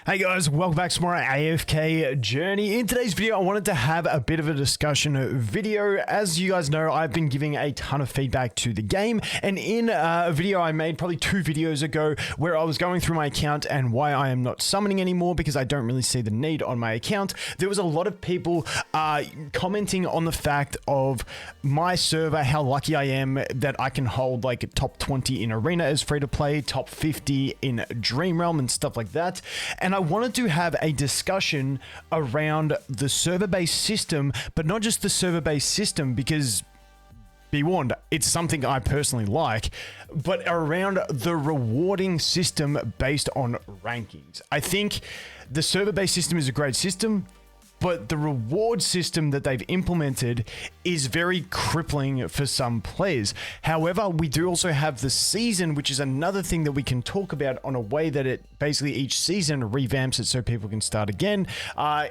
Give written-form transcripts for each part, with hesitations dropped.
Hey guys, welcome back to more AFK Journey. In today's video, I wanted to have a bit of a discussion video. As you guys know, I've been giving a ton of feedback to the game, and in a video I made probably 2 videos ago where I was going through my account and why I am not summoning anymore because I don't really see the need on my account, there was a lot of people commenting on the fact of my server, how lucky I am that I can hold like top 20 in Arena as free to play, top 50 in Dream Realm and stuff like that. And I wanted to have a discussion around the server-based system, but not just the server-based system, because be warned, it's something I personally like, but around the rewarding system based on rankings. I think the server-based system is a great system, but the reward system that they've implemented is very crippling for some players. However, we do also have the season, which is another thing that we can talk about on a way that it basically each season revamps it so people can start again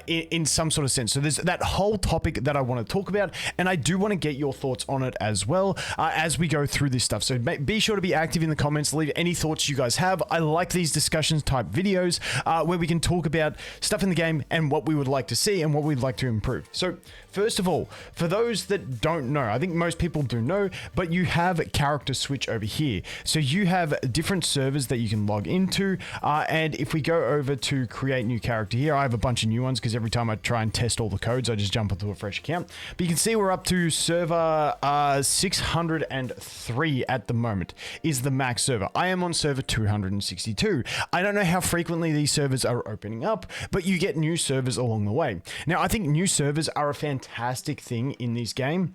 in some sort of sense. So there's that whole topic that I want to talk about, and I do want to get your thoughts on it as well as we go through this stuff. So be sure to be active in the comments, leave any thoughts you guys have. I like these discussions type videos where we can talk about stuff in the game and what we would like to see and what we'd like to improve. So first of all, for those that don't know, I think most people do know, but you have character switch over here. So you have different servers that you can log into, and if we go over to create new character here, I have a bunch of new ones because every time I try and test all the codes, I just jump onto a fresh account. But you can see we're up to server 603 at the moment is the max server. I am on server 262. I don't know how frequently these servers are opening up, but you get new servers along the way. Now, I think new servers are a fantastic thing in this game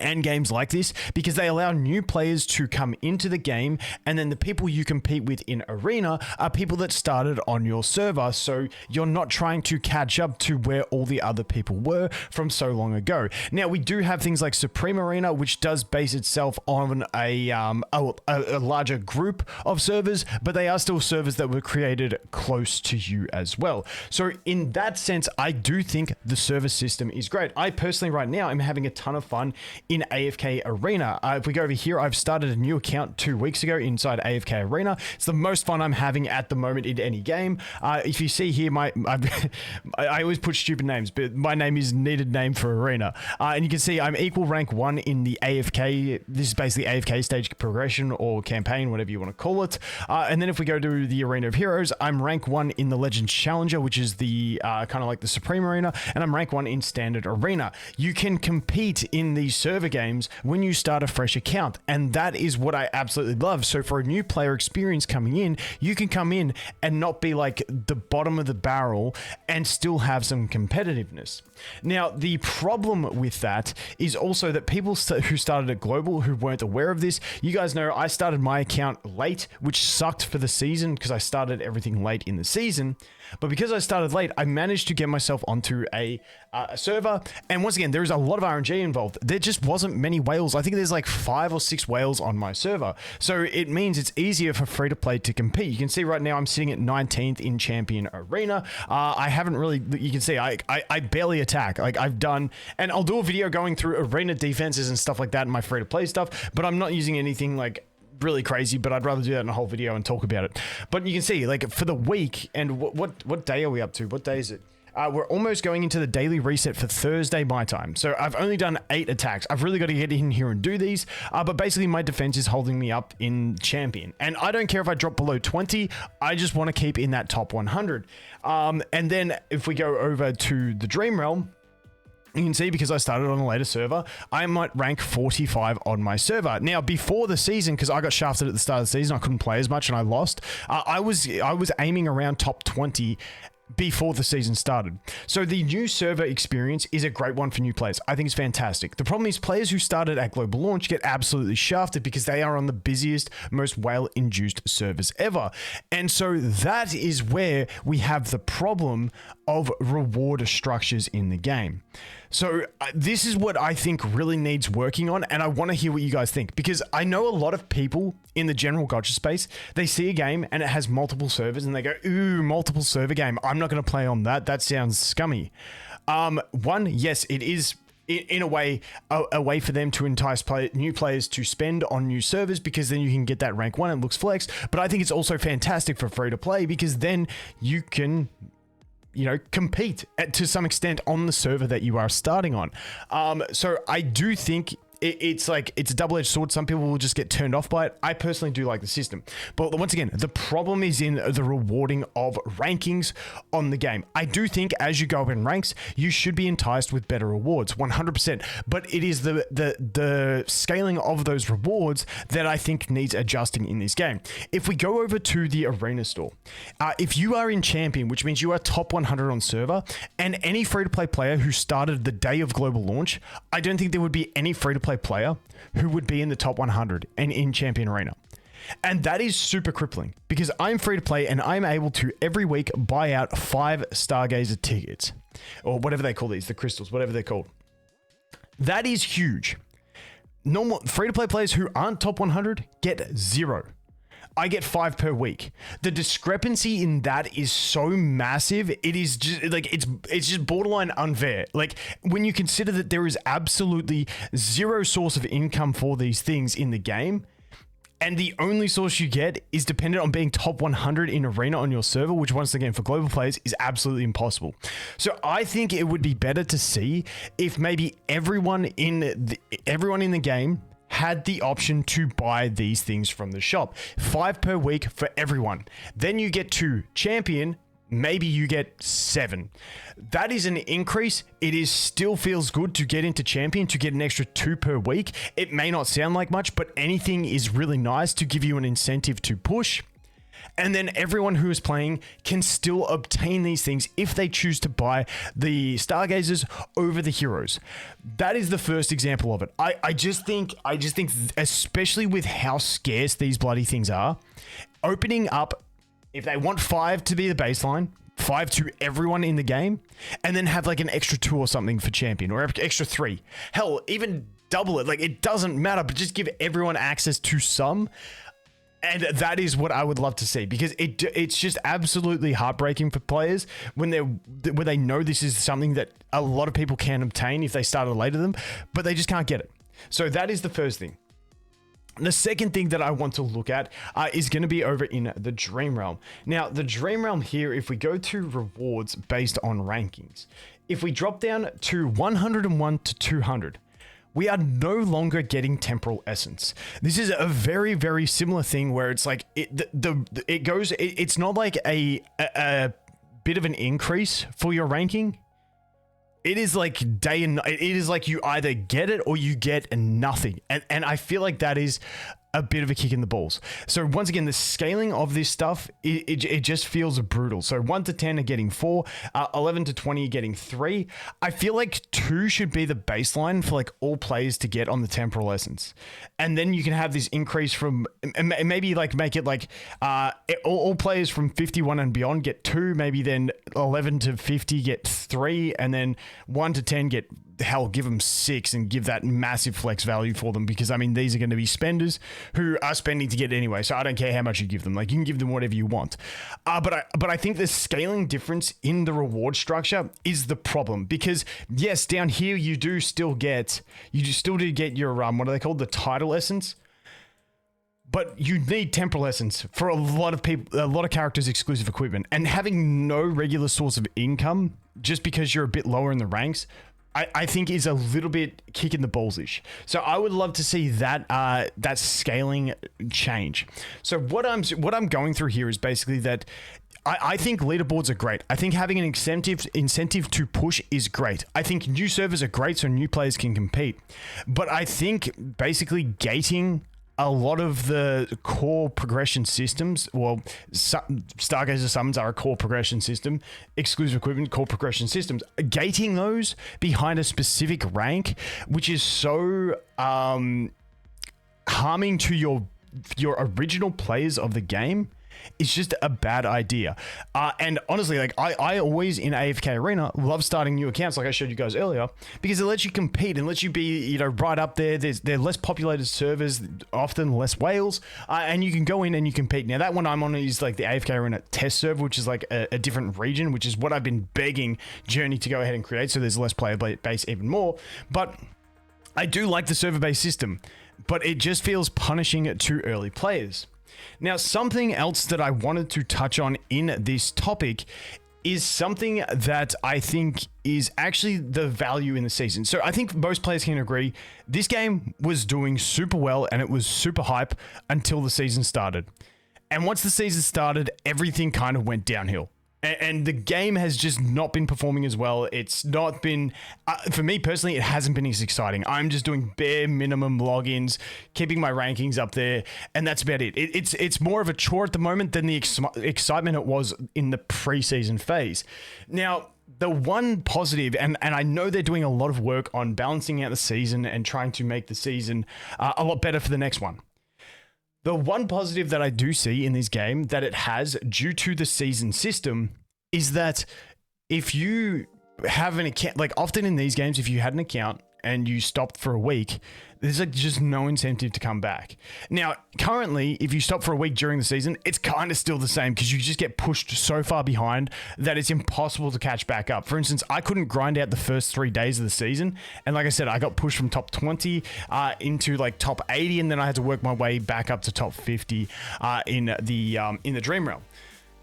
and games like this because they allow new players to come into the game, and then the people you compete with in Arena are people that started on your server, so you're not trying to catch up to where all the other people were from so long ago. Now, we do have things like Supreme Arena, which does base itself on a larger group of servers, but they are still servers that were created close to you as well. So in that sense, I do think the server system is great. I personally right now am having a ton of fun in AFK Arena. If we go over here, I've started a new account 2 weeks ago inside AFK Arena. It's the most fun I'm having at the moment in any game. If you see here, I always put stupid names, but my name is needed name for Arena. And you can see I'm equal rank 1 in the AFK. This is basically AFK stage progression or campaign, whatever you want to call it. And then if we go to the Arena of Heroes, I'm rank 1 in the Legends Challenger, which is the kind of like the Supreme Arena, and I'm rank 1 in Standard Arena. You can compete in these server games when you start a fresh account, and that is what I absolutely love. So for a new player experience coming in, you can come in and not be like the bottom of the barrel and still have some competitiveness. Now, the problem with that is also that people who started at Global who weren't aware of this, you guys know I started my account late, which sucked for the season because I started everything late in the season. But because I started late, I managed to get myself onto a server. And once again, there is a lot of RNG involved. There just wasn't many whales. I think there's like 5 or 6 whales on my server. So it means it's easier for free to play to compete. You can see right now I'm sitting at 19th in Champion Arena. I haven't really, you can see I barely attack. Like I've done, and I'll do a video going through arena defenses and stuff like that in my free to play stuff, but I'm not using anything like really crazy, but I'd rather do that in a whole video and talk about it. But you can see like for the week, and what day are we up to? What day is it? We're almost going into the daily reset for Thursday my time. So I've only done 8 attacks. I've really got to get in here and do these. But basically my defense is holding me up in Champion. And I don't care if I drop below 20. I just want to keep in that top 100. And then if we go over to the Dream Realm, you can see because I started on a later server, I might rank 45 on my server. Now, before the season, because I got shafted at the start of the season, I couldn't play as much and I lost. I was aiming around top 20 before the season started. So the new server experience is a great one for new players. I think it's fantastic. The problem is players who started at global launch get absolutely shafted because they are on the busiest, most whale-induced servers ever. And so that is where we have the problem of reward structures in the game. So this is what I think really needs working on, and I want to hear what you guys think, because I know a lot of people in the general gotcha space, they see a game and it has multiple servers and they go, ooh, multiple server game. I'm not going to play on that. That sounds scummy. One, yes, it is in a way, a way for them to entice new players to spend on new servers, because then you can get that rank 1 and looks flex. But I think it's also fantastic for free to play, because then you can, you know, compete to some extent on the server that you are starting on. So I do think it's like, it's a double-edged sword. Some people will just get turned off by it. I personally do like the system. But once again, the problem is in the rewarding of rankings on the game. I do think as you go up in ranks, you should be enticed with better rewards, 100%. But it is the scaling of those rewards that I think needs adjusting in this game. If we go over to the arena store, if you are in champion, which means you are top 100 on server, and any free-to-play player who started the day of global launch, I don't think there would be any free-to-play player who would be in the top 100 and in champion arena. And that is super crippling, because I'm free to play and I'm able to every week buy out 5 Stargazer tickets, or whatever they call these, the crystals, whatever they're called. That is huge. Normal free to play players who aren't top 100 get 0. I get 5 per week. The discrepancy in that is so massive. It is just like, it's just borderline unfair. Like, when you consider that there is absolutely zero source of income for these things in the game, and the only source you get is dependent on being top 100 in arena on your server, which once again for global players is absolutely impossible. So I think it would be better to see if maybe everyone in the game had the option to buy these things from the shop. 5 per week for everyone. Then you get to champion, maybe you get 7. That is an increase. It is still feels good to get into champion, to get an extra 2 per week. It may not sound like much, but anything is really nice to give you an incentive to push. And then everyone who is playing can still obtain these things if they choose to buy the Stargazers over the heroes. That is the first example of it. I just think, especially with how scarce these bloody things are, opening up, if they want 5 to be the baseline, 5 to everyone in the game, and then have like an extra 2 or something for champion, or extra 3. Hell, even double it. Like, it doesn't matter, but just give everyone access to some. And that is what I would love to see, because it's just absolutely heartbreaking for players when they know this is something that a lot of people can obtain if they started later than them, but they just can't get it. So that is the first thing. The second thing that I want to look at is going to be over in the Dream Realm. Now, the Dream Realm here, if we go to rewards based on rankings, if we drop down to 101 to 200, we are no longer getting Temporal Essence. This is a very, very similar thing where it's like, it's not like a bit of an increase for your ranking. It is like day and night. It is like you either get it or you get nothing. And I feel like that is a bit of a kick in the balls. So once again, the scaling of this stuff, it just feels brutal. So 1 to 10 are getting 4, 11 to 20 are getting 3. I feel like 2 should be the baseline for like all players to get on the Temporal Essence. And then you can have this increase from, maybe like make it like all players from 51 and beyond get 2, maybe then 11 to 50 get 3, and then 1 to 10 get, hell, give them 6 and give that massive flex value for them, because I mean, these are going to be spenders who are spending to get it anyway, so I don't care how much you give them. Like, you can give them whatever you want, but I think the scaling difference in the reward structure is the problem, because yes, down here you do still get your what are they called, the title essence, but you need Temporal Essence for a lot of people, a lot of characters' exclusive equipment, and having no regular source of income just because you're a bit lower in the ranks, I think is a little bit kicking the balls-ish. So I would love to see that that scaling change. So what I'm going through here is basically that I think leaderboards are great. I think having an incentive to push is great. I think new servers are great so new players can compete. But I think basically gating a lot of the core progression systems, well, Stargazer summons are a core progression system, exclusive equipment, core progression systems, gating those behind a specific rank, which is so harming to your original players of the game, it's just a bad idea. And honestly, like I always in AFK Arena love starting new accounts, like I showed you guys earlier, because it lets you compete and lets you be, you know, right up there. They're less populated servers, often less whales, and you can go in and you compete. Now that one I'm on is like the AFK Arena test server, which is like a different region, which is what I've been begging Journey to go ahead and create, so there's less player base even more. But I do like the server-based system, but it just feels punishing to early players. Now, something else that I wanted to touch on in this topic is something that I think is actually the value in the season. So I think most players can agree this game was doing super well and it was super hype until the season started. And once the season started, everything kind of went downhill. And the game has just not been performing as well. It's not been, for me personally, it hasn't been as exciting. I'm just doing bare minimum logins, keeping my rankings up there, and that's about it. It's more of a chore at the moment than the excitement it was in the preseason phase. Now, the one positive, and I know they're doing a lot of work on balancing out the season and trying to make the season a lot better for the next one. The one positive that I do see in this game that it has due to the season system is that if you have an account, like often in these games, if you had an account and you stopped for a week, there's like just no incentive to come back. Now, currently, if you stop for a week during the season, it's kind of still the same because you just get pushed so far behind that it's impossible to catch back up. For instance, I couldn't grind out the first 3 days of the season. And like I said, I got pushed from top 20 into like top 80. And then I had to work my way back up to top 50 in the Dream Realm.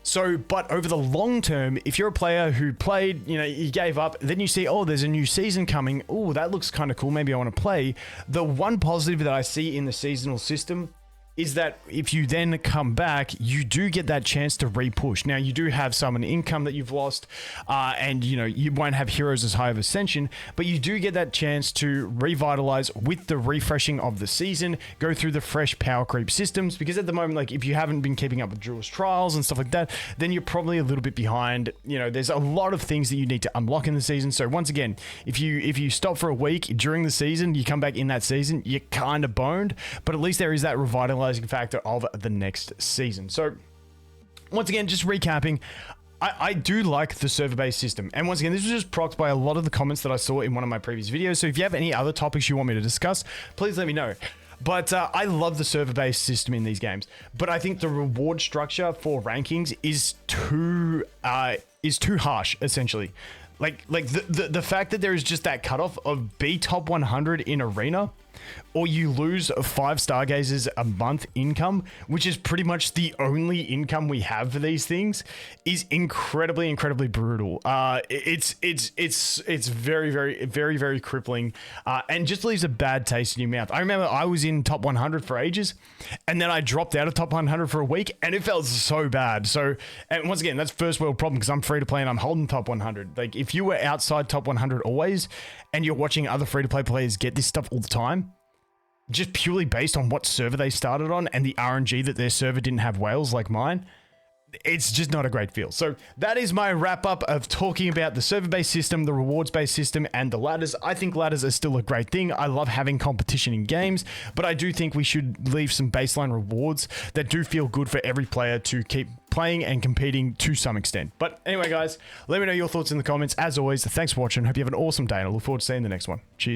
So, but over the long term, if you're a player who played, you know, you gave up, then you see, oh, there's a new season coming. Oh, that looks kind of cool. Maybe I want to play. The one positive that I see in the seasonal system is that if you then come back, you do get that chance to repush. Now, you do have some income that you've lost, and you know you won't have heroes as high of ascension, but you do get that chance to revitalize with the refreshing of the season, go through the fresh power creep systems, because at the moment, like if you haven't been keeping up with Duel's trials and stuff like that, then you're probably a little bit behind. You know, there's a lot of things that you need to unlock in the season. So once again, if you stop for a week during the season, you come back in that season, you're kind of boned, but at least there is that revitalizing factor of the next season. So once again, just recapping, I do like the server-based system. And once again, this was just procced by a lot of the comments that I saw in one of my previous videos. So if you have any other topics you want me to discuss, please let me know. But I love the server-based system in these games. But I think the reward structure for rankings is too harsh, essentially. Like the fact that there is just that cutoff of be top 100 in arena, or you lose 5 stargazers a month income, which is pretty much the only income we have for these things, is incredibly brutal. It's very crippling, and just leaves a bad taste in your mouth. I remember I was in top 100 for ages, and then I dropped out of top 100 for a week, and it felt so bad. So, and once again, that's first world problem because I'm free to play and I'm holding top 100. Like if you were outside top 100 always, and you're watching other free to play players get this stuff all the time, just purely based on what server they started on and the RNG that their server didn't have whales like mine, it's just not a great feel. So that is my wrap up of talking about the server-based system, the rewards-based system, and the ladders. I think ladders are still a great thing. I love having competition in games, but I do think we should leave some baseline rewards that do feel good for every player to keep playing and competing to some extent. But anyway, guys, let me know your thoughts in the comments. As always, thanks for watching. Hope you have an awesome day, and I look forward to seeing the next one. Cheers.